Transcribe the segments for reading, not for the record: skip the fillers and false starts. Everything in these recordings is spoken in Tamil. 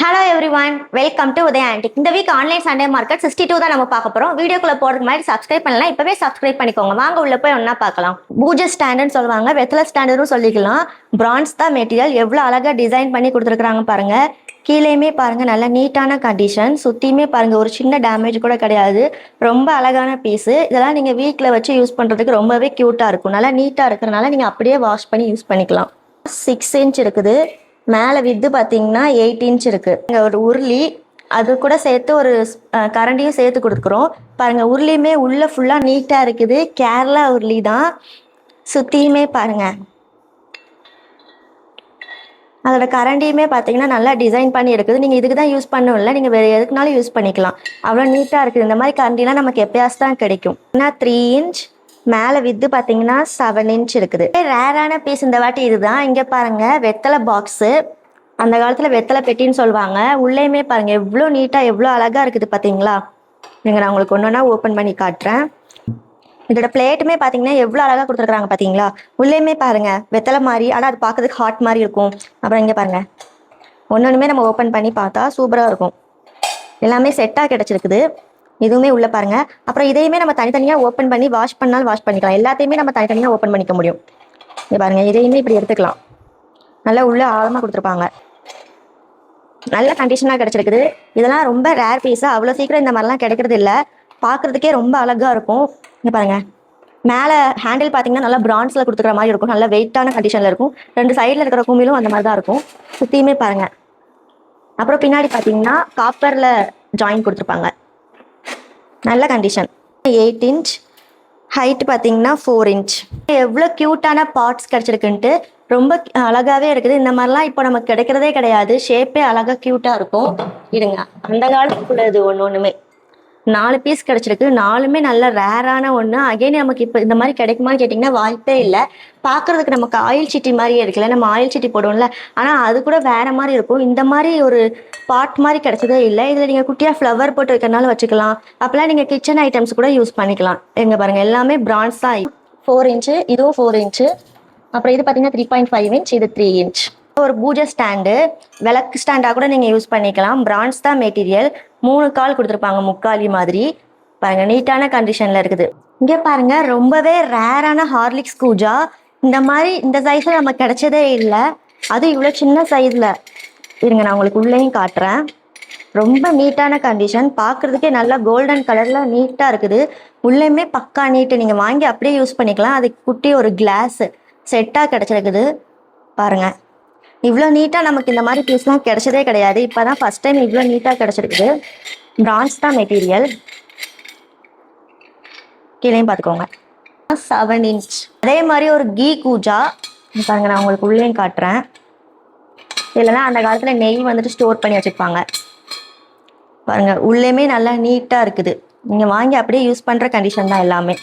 Hello everyone, welcome to Udaya antique. இந்த வீக் ஆன்லைன் சண்டே மார்க்கெட் 62 தான் நம்ம பார்க்க போறோம். வீடியோக்குள்ள போறதுக்கு முன்னாடி சப்ஸ்கிரைப் பண்ணலாம், இப்பவே சப்ஸ்கிரைப் பண்ணிக்கோங்க. வாங்க உள்ள போய் ஒன்னா பார்க்கலாம். பூஜை ஸ்டாண்டுன்னு சொல்லுவாங்க, வெத்தலை ஸ்டாண்டர்டும் சொல்லிக்கலாம். பிரான்ஸ் தான் மெட்டீரியல். எவ்வளவு அழகா டிசைன் பண்ணி கொடுத்துருக்காங்க பாருங்க. கீழேயுமே பாருங்க, நல்ல நீட்டான கண்டிஷன். சுத்தியுமே பாருங்க, ஒரு சின்ன டேமேஜ் கூட கிடையாது. ரொம்ப அழகான பீஸ். இதெல்லாம் நீங்க வீட்டில் வச்சு யூஸ் பண்றதுக்கு ரொம்பவே கியூட்டா இருக்கும். நல்லா நீட்டா இருக்கிறதுனால நீங்க அப்படியே வாஷ் பண்ணி யூஸ் பண்ணிக்கலாம். 6 இன்ச் இருக்குது. மேலே வித்து பார்த்தீங்கன்னா 8 இன்ச் இருக்கு. இங்கே ஒரு உருளி, அது கூட சேர்த்து ஒரு கரண்டியும் சேர்த்து கொடுத்துக்கிறோம். பாருங்க, உருளியுமே உள்ள ஃபுல்லா நீட்டா இருக்குது. கேரளா உருளி தான். சுத்தியுமே பாருங்க, அதோட கரண்டியுமே பார்த்தீங்கன்னா நல்லா டிசைன் பண்ணி இருக்குது. நீங்கள் இதுக்கு தான் யூஸ் பண்ணணும் இல்லை, நீங்கள் வேறு எதுக்குனாலும் யூஸ் பண்ணிக்கலாம். அவ்வளோ நீட்டாக இருக்குது. இந்த மாதிரி கரண்டிலாம் நமக்கு எப்பயாச்சும் தான் கிடைக்கும். ஏன்னா 3 இன்ச். மேலே வித்து பார்த்தீங்கன்னா 7 இன்ச் இருக்குது. ரேரான பீஸ் இந்த வாட்டி இதுதான். இங்கே பாருங்க, வெத்தலை பாக்ஸு. அந்த காலத்தில் வெத்தலை பெட்டின்னு சொல்லுவாங்க. உள்ளேயுமே பாருங்க எவ்வளோ நீட்டாக எவ்வளோ அழகாக இருக்குது பார்த்தீங்களா. நீங்கள் நான் உங்களுக்கு ஒன்று ஒன்றா ஓப்பன் பண்ணி காட்டுறேன். இதோட பிளேட்டுமே பார்த்தீங்கன்னா எவ்வளோ அழகாக கொடுத்துருக்குறாங்க பார்த்தீங்களா. உள்ளேயுமே பாருங்க வெத்தலை மாதிரி, ஆனால் அது பார்க்கறதுக்கு ஹாட் மாதிரி இருக்கும். அப்புறம் இங்கே பாருங்க, ஒன்றுமே நம்ம ஓப்பன் பண்ணி பார்த்தா சூப்பராக இருக்கும். எல்லாமே செட்டாக கிடச்சிருக்குது. இதுவுமே உள்ள பாருங்க. அப்புறம் இதையுமே நம்ம தனித்தனியாக ஓப்பன் பண்ணி வாஷ் பண்ணாலும் வாஷ் பண்ணிக்கலாம். எல்லாத்தையுமே நம்ம தனித்தனியாக ஓப்பன் பண்ணிக்க முடியும். இங்கே பாருங்க, இதையுமே இப்படி எடுத்துக்கலாம். நல்லா உள்ள ஆழமாக கொடுத்துருப்பாங்க. நல்ல கண்டிஷனாக கிடச்சிருக்குது. இதெல்லாம் ரொம்ப ரேர் பீஸாக, அவ்வளோ சீக்கிரம் இந்த மாதிரிலாம் கிடைக்கிறது இல்லை. பார்க்குறதுக்கே ரொம்ப அழகாக இருக்கும். இங்கே பாருங்க, மேலே ஹேண்டில் பார்த்தீங்கன்னா நல்லா பிரான்ஸில் கொடுத்துக்கிற மாதிரி இருக்கும். நல்ல வெயிட்டான கண்டிஷனில் இருக்கும். 2 சைடில் இருக்கிற குமிழும் அந்த மாதிரி தான் இருக்கும். சுற்றியுமே பாருங்க. அப்புறம் பின்னாடி பார்த்தீங்கன்னா காப்பரில் ஜாயின் கொடுத்துருப்பாங்க. நல்ல கண்டிஷன். 8 இன்ச். ஹைட் பார்த்தீங்கன்னா 4 இன்ச். எவ்வளோ க்யூட்டான பார்ட்ஸ் கிடச்சிருக்குன்ட்டு ரொம்ப அழகாகவே இருக்குது. இந்த மாதிரிலாம் இப்போ நமக்கு கிடைக்கிறதே கிடையாது. ஷேப்பே அழகாக க்யூட்டாக இருக்கும். இருங்க, அந்த காலத்துக்குள்ளது ஒன்றுமே 4 பீஸ் கிடச்சிருக்கு. 4மே நல்ல ரேரான ஒன்று. அகைன் நமக்கு இப்போ இந்த மாதிரி கிடைக்குமான்னு கேட்டிங்கன்னா வாய்ப்பே இல்லை. பார்க்குறதுக்கு நமக்கு ஆயில் சிட்டி மாதிரியே இருக்குல்ல, நம்ம ஆயில் சிட்டி போடுவோம்ல, ஆனால் அது கூட வேறு மாதிரி இருக்கும். இந்த மாதிரி ஒரு பாட் மாதிரி கிடைச்சதே இல்லை. இதில் நீங்கள் குட்டியாக ஃப்ளவர் போட்டு வைக்கிறனால வச்சுக்கலாம். அப்போலாம் நீங்கள் கிச்சன் ஐட்டம்ஸ் கூட யூஸ் பண்ணிக்கலாம். எங்கே பாருங்கள், எல்லாமே பிரான்ஸ் தான். 4 இன்ச்சு, இதுவும் 4 இன்ச்சு. அப்புறம் இது பார்த்தீங்கன்னா 3.5 இன்ச், இது 3 இன்ச். ஒரு பூஜை ஸ்டாண்டு, விளக்கு ஸ்டாண்டாக கூட நீங்கள் யூஸ் பண்ணிக்கலாம். பிரான்ஸ் தான் மெட்டீரியல். 3 கால் கொடுத்துருப்பாங்க, முக்காலி மாதிரி. பாருங்க, நீட்டான கண்டிஷனில் இருக்குது. இங்கே பாருங்க, ரொம்பவே ரேரான ஹார்லிக்ஸ் கூஜா. இந்த மாதிரி இந்த சைஸில் நம்ம கிடைச்சதே இல்லை. அது இவ்வளோ சின்ன சைஸில். இருங்க, நான் உங்களுக்கு உள்ளேயும் காட்டுறேன். ரொம்ப நீட்டான கண்டிஷன். பார்க்குறதுக்கே நல்லா கோல்டன் கலரில் நீட்டாக இருக்குது. உள்ளேயுமே பக்கா நீட்டு. நீங்கள் வாங்கி அப்படியே யூஸ் பண்ணிக்கலாம். அதுக்கு குட்டி ஒரு கிளாஸ் செட்டாக கிடச்சிருக்குது. பாருங்கள், இவ்வளோ நீட்டாக நமக்கு இந்த மாதிரி பீஸ்லாம் கிடைச்சதே கிடையாது. இப்போ தான் ஃபஸ்ட் டைம் இவ்வளோ நீட்டாக கிடச்சிருக்குது. பிரான்ஸ் தான் மெட்டீரியல். கீழேயும் பார்த்துக்கோங்க. 7 இன்ச். அதே மாதிரி ஒரு கீ கூஜா பாருங்க, நான் உங்களுக்கு உள்ளேயும் காட்டுறேன். இல்லைன்னா அந்த காலத்தில் நெய் வந்துட்டு ஸ்டோர் பண்ணி வச்சுருப்பாங்க. பாருங்க, உள்ளேயுமே நல்லா நீட்டாக இருக்குது. நீங்கள் வாங்கி அப்படியே யூஸ் பண்ணுற கண்டிஷன் தான் எல்லாமே.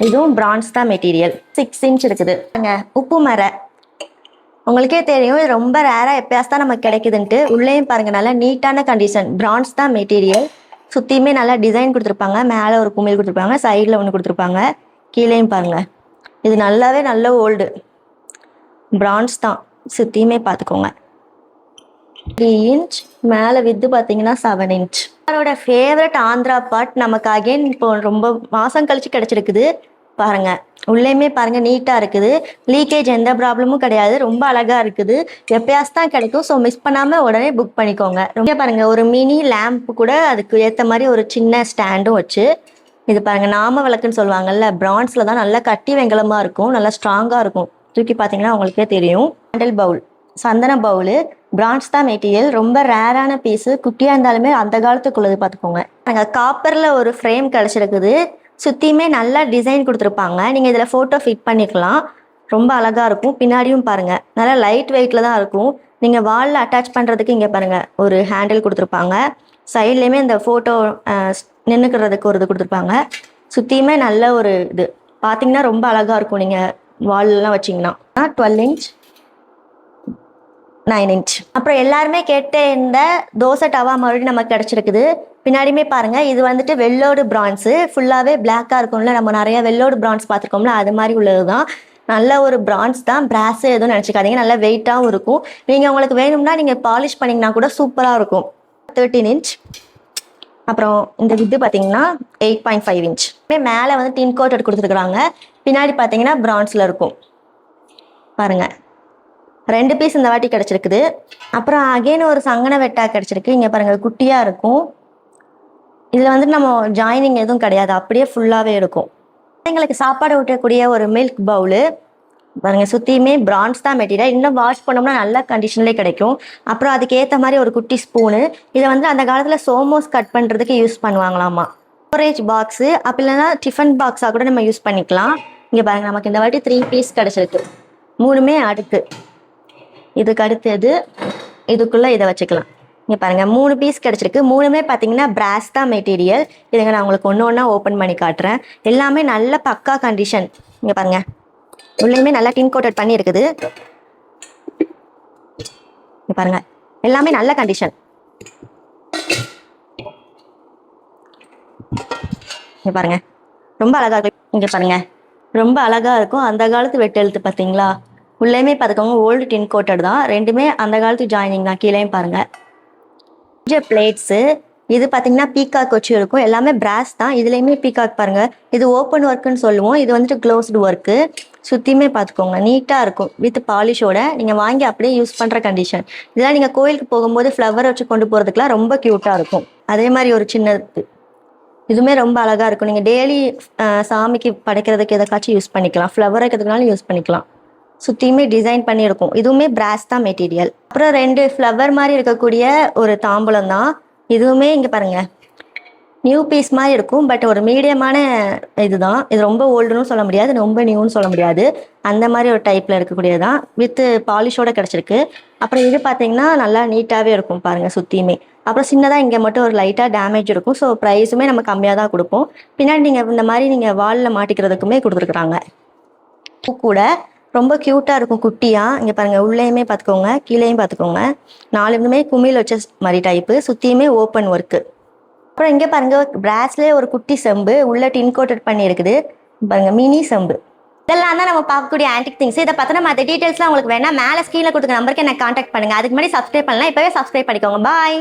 இதுவும் பிரான்ஸ் தான் மெட்டீரியல். 6 இன்ச் இருக்குது. உப்பு மர, உங்களுக்கே தெரியும், இது ரொம்ப ரேராக எப்பயாச்சும் தான் நமக்கு கிடைக்குதுன்ட்டு. உள்ளேயும் பாருங்க, நல்லா நீட்டான கண்டிஷன். பிரான்ஸ் தான் மெட்டீரியல். சுற்றியுமே நல்லா டிசைன் கொடுத்துருப்பாங்க. மேலே ஒரு குமிழ் கொடுத்துருப்பாங்க, சைடில் ஒன்று கொடுத்துருப்பாங்க. கீழேயும் பாருங்க, இது நல்லாவே நல்ல ஓல்டு பிரான்ஸ் தான். சுற்றியுமே பார்த்துக்கோங்க. 3 இன்ச். மேலே வித்து பார்த்தீங்கன்னா 7 இன்ச். அவரோட ஃபேவரட் ஆந்திரா பாட் நமக்கு அகைன் இப்போ ரொம்ப மாதம் கழிச்சு கிடச்சிருக்குது. பாருங்க, உள்ளேயுமே பாருங்க நீட்டாக இருக்குது. லீக்கேஜ் எந்த ப்ராப்ளமும் கிடையாது. ரொம்ப அழகாக இருக்குது. எப்பயாச்சும் தான் கிடைக்கும். ஸோ மிஸ் பண்ணாமல் உடனே புக் பண்ணிக்கோங்க. ரொம்ப பாருங்க, ஒரு மினி லேம்ப் கூட அதுக்கு ஏற்ற மாதிரி ஒரு சின்ன ஸ்டாண்டும் வச்சு. இது பாருங்க, நாம விளக்குன்னு சொல்லுவாங்கல்ல, பிரான்ஸில் தான் நல்லா கட்டி வெங்கலமாக இருக்கும். நல்லா ஸ்ட்ராங்காக இருக்கும். தூக்கி பார்த்தீங்கன்னா உங்களுக்கே தெரியும். ஹேண்டில் பவுல், சந்தன பவுலு. பிரான்ஸ் தான் மெட்டீரியல். ரொம்ப ரேரான பீஸு. குட்டியாக இருந்தாலுமே அந்த காலத்துக்குள்ளது பார்த்துக்கோங்க. நாங்கள் காப்பரில் ஒரு ஃப்ரேம் கிடச்சிருக்குது. சுற்றியுமே நல்லா டிசைன் கொடுத்துருப்பாங்க. நீங்கள் இதில் ஃபோட்டோ ஃபிட் பண்ணிக்கலாம். ரொம்ப அழகாக இருக்கும். பின்னாடியும் பாருங்கள், நல்லா லைட் வெயிட்டில் தான் இருக்கும். நீங்கள் வாலில் அட்டாச் பண்ணுறதுக்கு இங்கே பாருங்கள் ஒரு ஹேண்டில் கொடுத்துருப்பாங்க. சைட்லேயுமே இந்த ஃபோட்டோ நின்றுக்கிறதுக்கு ஒரு இது கொடுத்துருப்பாங்க. சுற்றியுமே நல்ல ஒரு இது பார்த்தீங்கன்னா ரொம்ப அழகாக இருக்கும். நீங்கள் வால்லாம் வச்சிங்கன்னா 12 இன்ச், 9 இன்ச். அப்புறம் எல்லாருமே கேட்ட இந்த தோசை டவா மறுபடியும் நமக்கு கிடச்சிருக்குது. பின்னாடியுமே பாருங்க, இது வந்துட்டு வெள்ளோடு பிரான்ஸு. ஃபுல்லாகவே பிளாக்காக இருக்கும்ல, நம்ம நிறைய வெள்ளோடு பிரான்ஸ் பார்த்துருக்கோம்ல, அது மாதிரி உள்ளது தான். நல்ல ஒரு பிரான்ஸ் தான், பிராஸ் எதுவும் நினச்சிக்காதீங்க. நல்லா வெயிட்டாகவும் இருக்கும். நீங்கள் உங்களுக்கு வேணும்னா நீங்கள் பாலிஷ் பண்ணிங்கன்னா கூட சூப்பராக இருக்கும். 13 இன்ச். அப்புறம் இந்த வித்து பார்த்தீங்கன்னா 8.5 இன்ச். மேலே வந்து டின் கோட்டட் கொடுத்துருக்குறாங்க. பின்னாடி பார்த்தீங்கன்னா பிரான்ஸில் இருக்கும் பாருங்க. 2 பீஸ் இந்த வாட்டி கிடச்சிருக்குது. அப்புறம் அகைன் ஒரு சங்கன வெட்டா கிடச்சிருக்கு. இங்கே பாருங்க குட்டியாக இருக்கும். இதில் வந்து நம்ம ஜாயினிங் எதுவும் கிடையாது, அப்படியே ஃபுல்லாகவே இருக்கும். எங்களுக்கு சாப்பாடு ஊட்டக்கூடிய ஒரு மில்க் பவுலு பாருங்க. சுற்றியுமே பிரான்ஸ் தான் மெட்டீரியல். இன்னும் வாஷ் பண்ணோம்னா நல்ல கண்டிஷன்லேயே கிடைக்கும். அப்புறம் அதுக்கு ஏற்ற மாதிரி ஒரு குட்டி ஸ்பூனு. இதை வந்து அந்த காலத்தில் சோமோஸ் கட் பண்ணுறதுக்கு யூஸ் பண்ணுவாங்களாமா. ஸ்டோரேஜ் பாக்ஸு, அப்படி இல்லைன்னா டிஃபன் பாக்ஸாக கூட நம்ம யூஸ் பண்ணிக்கலாம். இங்கே பாருங்க, நமக்கு இந்த வாட்டி 3 பீஸ் கிடச்சிருக்கு. 3மே அடுக்கு. இதுக்கு அடுத்தது இதுக்குள்ளே இதை வச்சுக்கலாம். இங்கே பாருங்கள் 3 பீஸ் கிடச்சிருக்கு. 3மே பார்த்தீங்கன்னா பிராஸ் தான் மெட்டீரியல். இதுங்க நான் உங்களுக்கு ஒன்று ஒன்றா ஓப்பன் பண்ணி காட்டுறேன். எல்லாமே நல்ல பக்கா கண்டிஷன். இங்கே பாருங்கள், உள்ளேயுமே நல்லா டின் கோட்டட் பண்ணி இருக்குது. இங்கே பாருங்கள், எல்லாமே நல்ல கண்டிஷன். இங்கே பாருங்கள், ரொம்ப அழகாக இருக்கும். இங்கே பாருங்கள், ரொம்ப அழகாக இருக்கும். அந்த காலத்து வெட்டு எழுத்து பார்த்தீங்களா? உள்ளேயுமே பார்த்துக்கோங்க, ஓல்டு டின் கோட்டட் தான். 2மே அந்த காலத்து ஜாயினிங் தான். கீழேயும் பாருங்கள் பிளேட்ஸு. இது பார்த்தீங்கன்னா பீகாக் வச்சு இருக்கும். எல்லாமே பிராஸ் தான். இதுலேயுமே பீகாக் பாருங்கள். இது ஓப்பன் ஒர்க்குன்னு சொல்லுவோம். இது வந்துட்டு க்ளோஸ்டு ஒர்க்கு. சுற்றியுமே பார்த்துக்கோங்க, நீட்டாக இருக்கும் வித் பாலிஷோட. நீங்கள் வாங்கி அப்படியே யூஸ் பண்ணுற கண்டிஷன். இதெல்லாம் நீங்கள் கோயிலுக்கு போகும்போது ஃப்ளவர் வச்சு கொண்டு போகிறதுக்குலாம் ரொம்ப க்யூட்டாக இருக்கும். அதே மாதிரி ஒரு சின்னது இதுவுமே ரொம்ப அழகாக இருக்கும். நீங்கள் டெய்லி சாமிக்கு படைக்கிறதுக்கு எதாச்சும் யூஸ் பண்ணிக்கலாம். ஃப்ளவர் வைக்கிறதுக்குனாலும் யூஸ் பண்ணிக்கலாம். சுற்றியுமே டிசைன் பண்ணியிருக்கும். இதுவுமே பிராஸ் தான் மெட்டீரியல். அப்புறம் 2 ஃப்ளவர் மாதிரி இருக்கக்கூடிய ஒரு தாம்பூலம் தான். இதுவுமே இங்கே பாருங்கள், நியூ பீஸ் மாதிரி இருக்கும். பட் ஒரு மீடியமான இதுதான். இது ரொம்ப ஓல்டுன்னு சொல்ல முடியாது, ரொம்ப நியூன்னு சொல்ல முடியாது. அந்த மாதிரி ஒரு டைப்பில் இருக்கக்கூடியது தான். வித் பாலிஷோட கிடச்சிருக்கு. அப்புறம் இது பார்த்தீங்கன்னா நல்லா நீட்டாகவே இருக்கும் பாருங்கள் சுற்றியுமே. அப்புறம் சின்னதாக இங்கே மட்டும் ஒரு லைட்டாக டேமேஜ் இருக்கும். ஸோ ப்ரைஸுமே நம்ம கம்மியாக தான் கொடுப்போம். பின்னாடி நீங்கள் இந்த மாதிரி நீங்கள் வாலில் மாட்டிக்கிறதுக்குமே கொடுத்துருக்குறாங்க. பூ கூட ரொம்ப க்யூட்டாக இருக்கும் குட்டியாக. இங்கே பாருங்கள், உள்ளேயுமே பார்த்துக்கோங்க, கீழேயும் பார்த்துக்கோங்க. 4மே குமிழ் வச்ச மாதிரி டைப்பு. சுற்றியுமே open work. அப்புறம் இங்கே பாருங்கள், பிராஸ்லேயே ஒரு குட்டி செம்பு உள்ள டின் கோட்டட் பண்ணி இருக்குது பாருங்கள், மினி செம்பு. இதெல்லாம் தான் நம்ம பார்க்கக்கூடிய ஆன்டிக் திங்ஸ். இதை பற்றின மற்ற டீட்டெயில்ஸ்லாம் உங்களுக்கு வேணா மேலே ஸ்க்ரீனில் கொடுத்துக்க நம்பருக்கு எனக்கு கான்டாக்ட் பண்ணுங்கள். அதுக்கு முன்னாடி சப்ஸ்கிரைப் பண்ணலாம், இப்போவே சப்ஸ்கிரைப் பண்ணிக்கோங்க. பாய்.